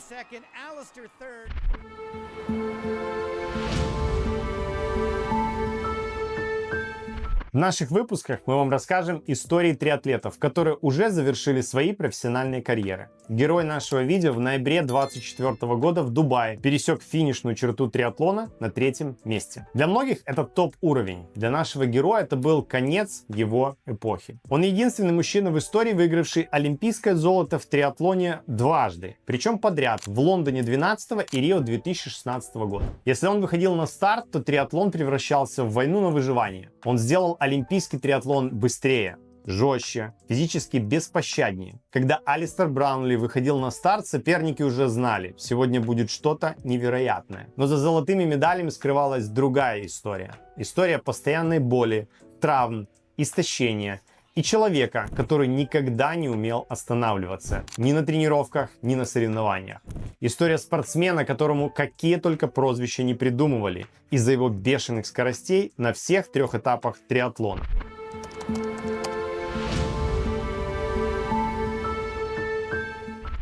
second, Alistair third. В наших выпусках мы вам расскажем истории триатлетов, которые уже завершили свои профессиональные карьеры. Герой нашего видео в ноябре 2024 года в Дубае пересек финишную черту триатлона на 3-м месте. Для многих это топ-уровень. Для нашего героя это был конец его эпохи. Он единственный мужчина в истории, выигравший олимпийское золото в триатлоне дважды. Причем подряд в Лондоне 12 и Рио 2016 года. Если он выходил на старт, то триатлон превращался в войну на выживание. Он сделал олимпийский триатлон быстрее, жестче, физически беспощаднее. Когда Алистер Браунли выходил на старт, соперники уже знали, сегодня будет что-то невероятное. Но за золотыми медалями скрывалась другая история. История постоянной боли, травм, истощения и человека, который никогда не умел останавливаться ни на тренировках, ни на соревнованиях. История спортсмена, которому какие только прозвища не придумывали из-за его бешеных скоростей на всех 3 этапах триатлона.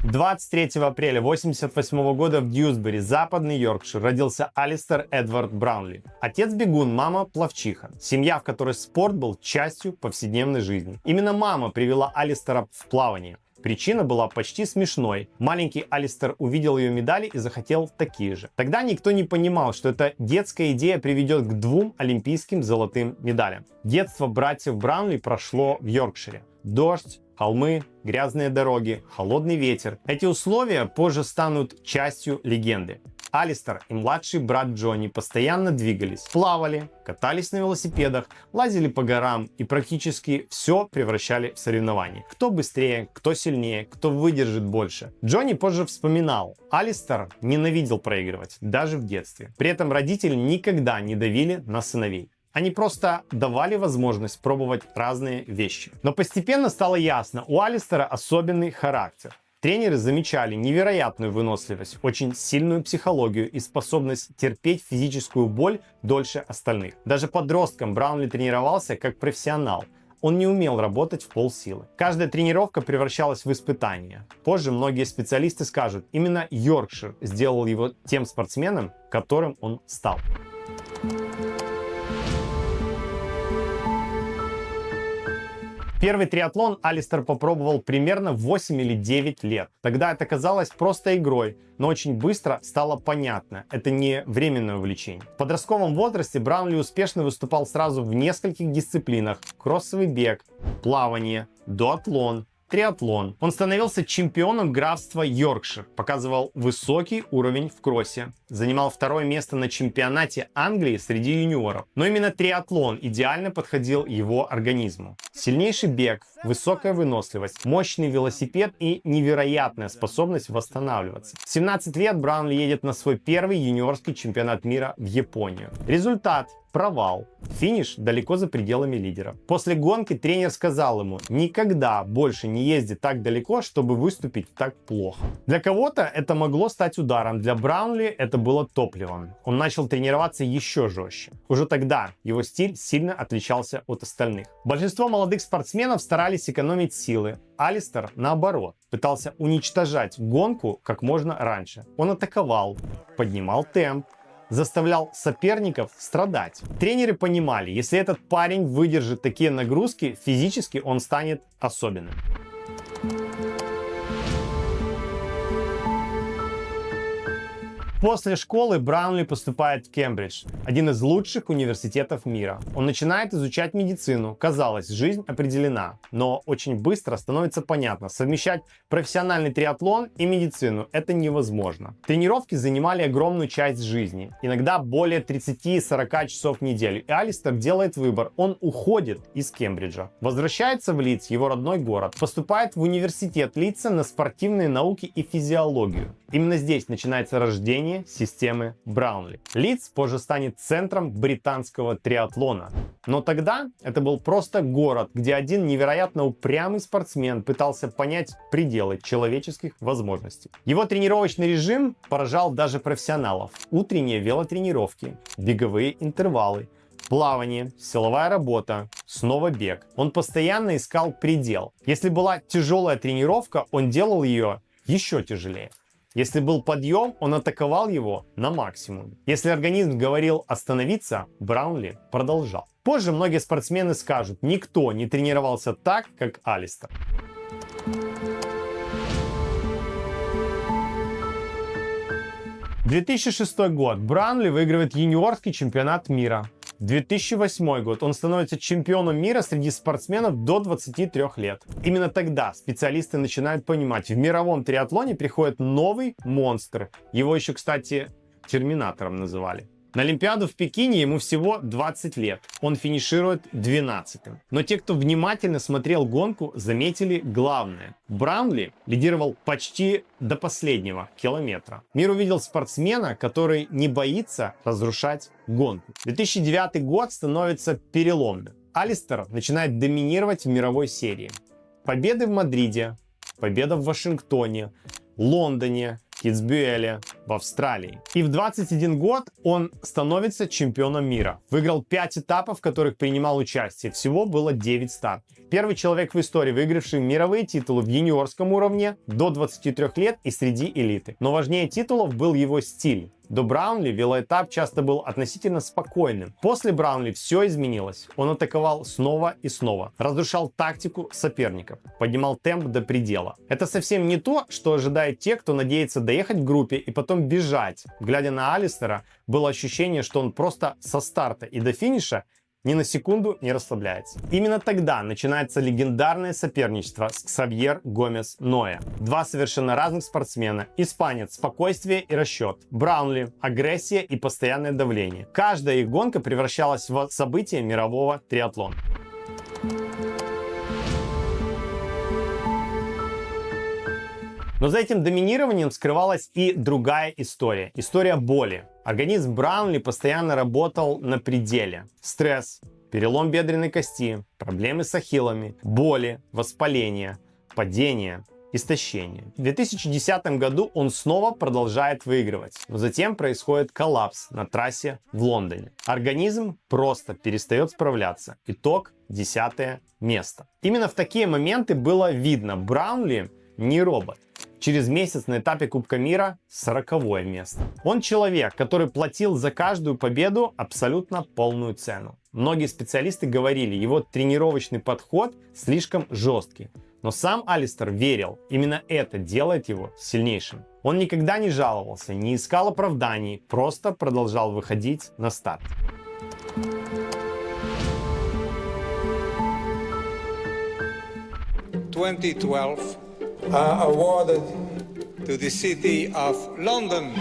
23 апреля 1988 года в Дьюсбери, западный Йоркшир, родился Алистер Эдвард Браунли. Отец бегун, мама пловчиха. Семья, в которой спорт был частью повседневной жизни. Именно мама привела Алистера в плавание. Причина была почти смешной. Маленький Алистер увидел ее медали и захотел такие же. Тогда никто не понимал, что эта детская идея приведет к 2 олимпийским золотым медалям. Детство братьев Браунли прошло в Йоркшире. Дождь, холмы, грязные дороги, холодный ветер. Эти условия позже станут частью легенды. Алистер и младший брат Джонни постоянно двигались, плавали, катались на велосипедах, лазили по горам и практически все превращали в соревнования. Кто быстрее, кто сильнее, кто выдержит больше. Джонни позже вспоминал, Алистер ненавидел проигрывать, даже в детстве. При этом родители никогда не давили на сыновей. Они просто давали возможность пробовать разные вещи. Но постепенно стало ясно, у Алистера особенный характер. Тренеры замечали невероятную выносливость, очень сильную психологию и способность терпеть физическую боль дольше остальных. Даже подростком Браунли тренировался как профессионал. Он не умел работать в полсилы. Каждая тренировка превращалась в испытание. Позже многие специалисты скажут, именно Йоркшир сделал его тем спортсменом, которым он стал. Первый триатлон Алистер попробовал примерно в 8 или 9 лет. Тогда это казалось просто игрой, но очень быстро стало понятно, это не временное увлечение. В подростковом возрасте Браунли успешно выступал сразу в нескольких дисциплинах: кроссовый бег, плавание, дуатлон, триатлон. Он становился чемпионом графства Йоркшир, показывал высокий уровень в кроссе, занимал 2-е место на чемпионате Англии среди юниоров. Но именно триатлон идеально подходил его организму. Сильнейший бег, высокая выносливость, мощный велосипед и невероятная способность восстанавливаться. В 17 лет Браунли едет на свой первый юниорский чемпионат мира в Японию. Результат: провал. Финиш далеко за пределами лидеров. После гонки тренер сказал ему: никогда больше не езди так далеко, чтобы выступить так плохо. Для кого-то это могло стать ударом, для Браунли это было топливом. Он начал тренироваться еще жестче. Уже тогда его стиль сильно отличался от остальных. Большинство молодых спортсменов старались экономить силы. Алистер, наоборот, пытался уничтожать гонку как можно раньше. Он атаковал, поднимал темп, заставлял соперников страдать. Тренеры понимали, если этот парень выдержит такие нагрузки, физически он станет особенным. После школы Браунли поступает в Кембридж, один из лучших университетов мира. Он начинает изучать медицину. Казалось, жизнь определена, но очень быстро становится понятно, совмещать профессиональный триатлон и медицину это невозможно. Тренировки занимали огромную часть жизни, иногда более 30-40 часов в неделю. И Алистер делает выбор, он уходит из Кембриджа. Возвращается в Лидс, его родной город, поступает в университет Лидса на спортивные науки и физиологию. Именно здесь начинается рождение системы Браунли. Лидс позже станет центром британского триатлона. Но тогда это был просто город, где один невероятно упрямый спортсмен пытался понять пределы человеческих возможностей. Его тренировочный режим поражал даже профессионалов. Утренние велотренировки, беговые интервалы, плавание, силовая работа, снова бег. Он постоянно искал предел. Если была тяжелая тренировка, он делал ее еще тяжелее. Если был подъем, он атаковал его на максимум. Если организм говорил остановиться, Браунли продолжал. Позже многие спортсмены скажут, никто не тренировался так, как Алистер. 2006 год. Браунли выигрывает юниорский чемпионат мира. 2008 год. Он становится чемпионом мира среди спортсменов до 23 лет. Именно тогда специалисты начинают понимать, в мировом триатлоне приходит новый монстр. Его еще, кстати, терминатором называли. На Олимпиаду в Пекине ему всего 20 лет. Он финиширует 12-м. Но те, кто внимательно смотрел гонку, заметили главное. Браунли лидировал почти до последнего километра. Мир увидел спортсмена, который не боится разрушать гонку. 2009 год становится переломным. Алистер начинает доминировать в мировой серии. Победы в Мадриде, победа в Вашингтоне, Лондоне, Китсбюэле, в Австралии. И в 21 год он становится чемпионом мира. Выиграл 5 этапов, в которых принимал участие. Всего было 9 стартов. Первый человек в истории, выигравший мировые титулы в юниорском уровне до 23 лет и среди элиты. Но важнее титулов был его стиль. До Браунли велоэтап часто был относительно спокойным. После Браунли все изменилось. Он атаковал снова и снова. Разрушал тактику соперников. Поднимал темп до предела. Это совсем не то, что ожидают те, кто надеется доехать в группе и потом бежать. Глядя на Алистера, было ощущение, что он просто со старта и до финиша ни на секунду не расслабляется. Именно тогда начинается легендарное соперничество с Ксавьер Гомес Ноя. Два совершенно разных спортсмена. Испанец — спокойствие и расчет. Браунли — агрессия и постоянное давление. Каждая их гонка превращалась в событие мирового триатлона. Но за этим доминированием скрывалась и другая история. История боли. Организм Браунли постоянно работал на пределе. Стресс, перелом бедренной кости, проблемы с ахиллами, боли, воспаление, падение, истощение. В 2010 году он снова продолжает выигрывать. Но затем происходит коллапс на трассе в Лондоне. Организм просто перестает справляться. Итог — 10 место. Именно в такие моменты было видно, Браунли не робот. Через месяц на этапе Кубка мира 40-е место. Он человек, который платил за каждую победу абсолютно полную цену. Многие специалисты говорили, его тренировочный подход слишком жесткий. Но сам Алистер верил, именно это делает его сильнейшим. Он никогда не жаловался, не искал оправданий, просто продолжал выходить на старт. Awarded to the city of London.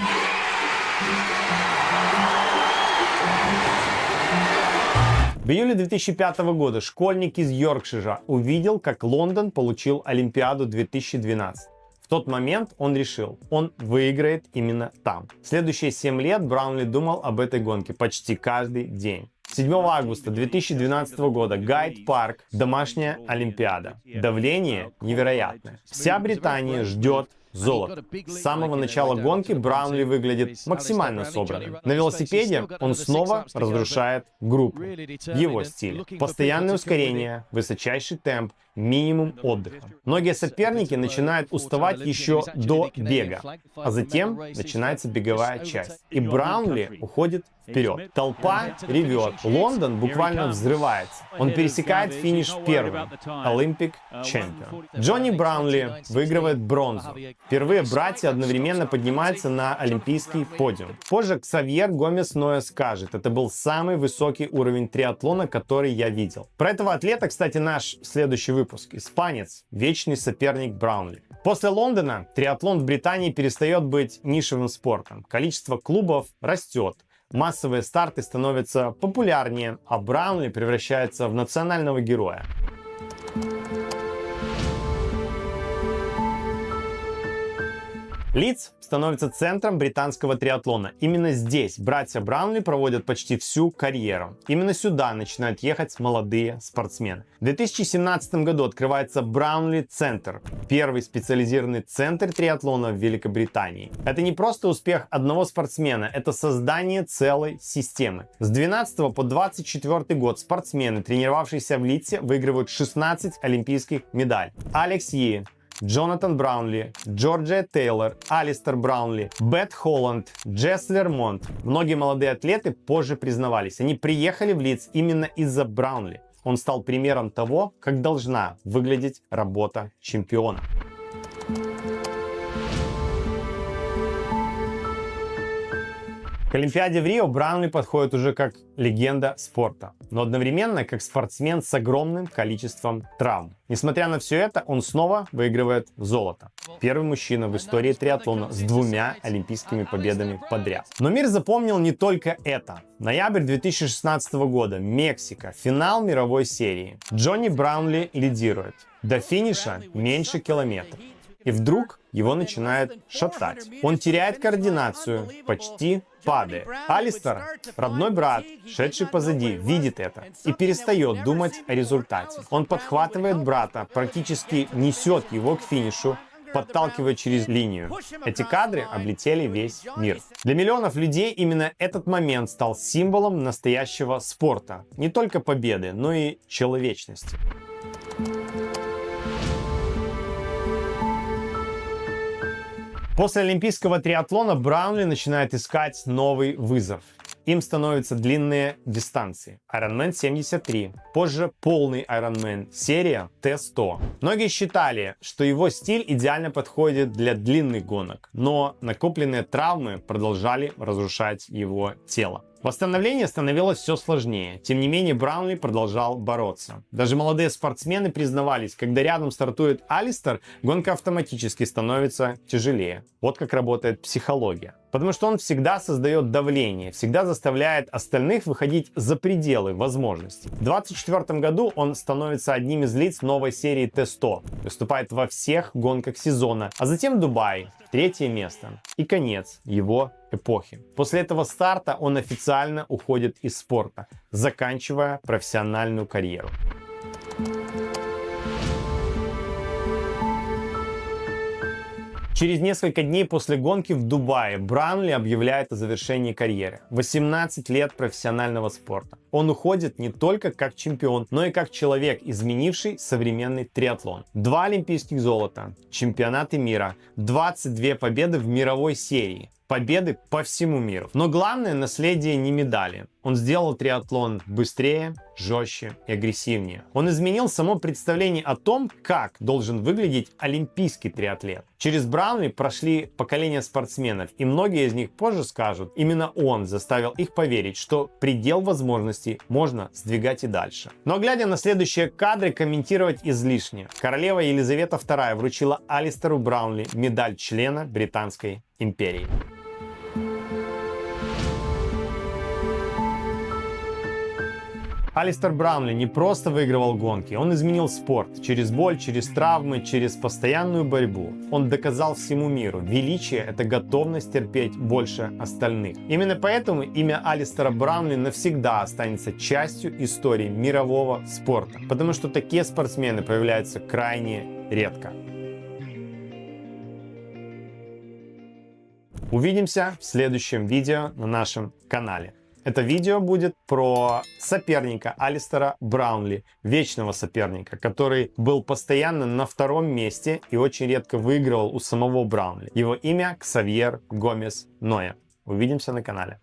В июле 2005 года школьник из Йоркшира увидел, как Лондон получил Олимпиаду 2012. В тот момент он решил, он выиграет именно там. Следующие 7 лет Браунли думал об этой гонке почти каждый день. 7 августа 2012 года, Гайд-парк, домашняя Олимпиада. Давление невероятное. Вся Британия ждет золото. С самого начала гонки Браунли выглядит максимально собранным. На велосипеде он снова разрушает группу в его стиле. Постоянное ускорение, высочайший темп, минимум отдыха. Многие соперники начинают уставать еще до бега, а затем начинается беговая часть. И Браунли уходит вперед. Толпа ревет. Лондон буквально взрывается. Он пересекает финиш первым. Olympic Champion. Джонни Браунли выигрывает бронзу. Впервые братья одновременно поднимаются на олимпийский подиум. Позже Ксавьер Гомес Ноя скажет, это был самый высокий уровень триатлона, который я видел. Про этого атлета, кстати, наш следующий выпуск. Испанец, вечный соперник Браунли. После Лондона триатлон в Британии перестает быть нишевым спортом. Количество клубов растет. Массовые старты становятся популярнее, а Браунли превращается в национального героя. Лидс становится центром британского триатлона. Именно здесь братья Браунли проводят почти всю карьеру. Именно сюда начинают ехать молодые спортсмены. В 2017 году открывается Браунли Центр, первый специализированный центр триатлона в Великобритании. Это не просто успех одного спортсмена, это создание целой системы. С 12 по 24 год спортсмены, тренировавшиеся в Лидсе, выигрывают 16 олимпийских медалей. Алекс Йи, Джонатан Браунли, Джорджия Тейлор, Алистер Браунли, Бет Холланд, Джесс Лермонт. Многие молодые атлеты позже признавались, они приехали в Лидс именно из-за Браунли. Он стал примером того, как должна выглядеть работа чемпиона. К Олимпиаде в Рио Браунли подходит уже как легенда спорта, но одновременно как спортсмен с огромным количеством травм. Несмотря на все это, он снова выигрывает золото. Первый мужчина в истории триатлона с 2 олимпийскими победами подряд. Но мир запомнил не только это. Ноябрь 2016 года, Мексика, финал мировой серии. Джонни Браунли лидирует. До финиша меньше километров. И вдруг его начинает шатать. Он теряет координацию, почти падает. Алистер, родной брат, шедший позади, видит это и перестает думать о результате. Он подхватывает брата, практически несет его к финишу, подталкивая через линию. Эти кадры облетели весь мир. Для миллионов людей именно этот момент стал символом настоящего спорта. Не только победы, но и человечности. После олимпийского триатлона Браунли начинает искать новый вызов. Им становятся длинные дистанции. Ironman 73, позже полный Ironman, серия T100. Многие считали, что его стиль идеально подходит для длинных гонок, но накопленные травмы продолжали разрушать его тело. Восстановление становилось все сложнее. Тем не менее, Браунли продолжал бороться. Даже молодые спортсмены признавались, когда рядом стартует Алистер, гонка автоматически становится тяжелее. Вот как работает психология. Потому что он всегда создает давление, всегда заставляет остальных выходить за пределы возможностей. В 2024 году он становится одним из лиц новой серии T100, выступает во всех гонках сезона, а затем Дубай, 3-е место и конец его эпохи. После этого старта он официально уходит из спорта, заканчивая профессиональную карьеру. Через несколько дней после гонки в Дубае Браунли объявляет о завершении карьеры. 18 лет профессионального спорта. Он уходит не только как чемпион, но и как человек, изменивший современный триатлон. 2 олимпийских золота, чемпионаты мира, 22 победы в мировой серии. Победы по всему миру. Но главное наследие не медали. Он сделал триатлон быстрее, жестче и агрессивнее. Он изменил само представление о том, как должен выглядеть олимпийский триатлет. Через Браунли прошли поколения спортсменов, и многие из них позже скажут, именно он заставил их поверить, что предел возможностей можно сдвигать и дальше. Но глядя на следующие кадры, комментировать излишне. Королева Елизавета II вручила Алистеру Браунли медаль члена Британской империи. Алистер Браунли не просто выигрывал гонки, он изменил спорт. Через боль, через травмы, через постоянную борьбу. Он доказал всему миру, величие — это готовность терпеть больше остальных. Именно поэтому имя Алистера Браунли навсегда останется частью истории мирового спорта. Потому что такие спортсмены появляются крайне редко. Увидимся в следующем видео на нашем канале. Это видео будет про соперника Алистера Браунли, вечного соперника, который был постоянно на 2-м месте и очень редко выигрывал у самого Браунли. Его имя Ксавьер Гомес Ноя. Увидимся на канале.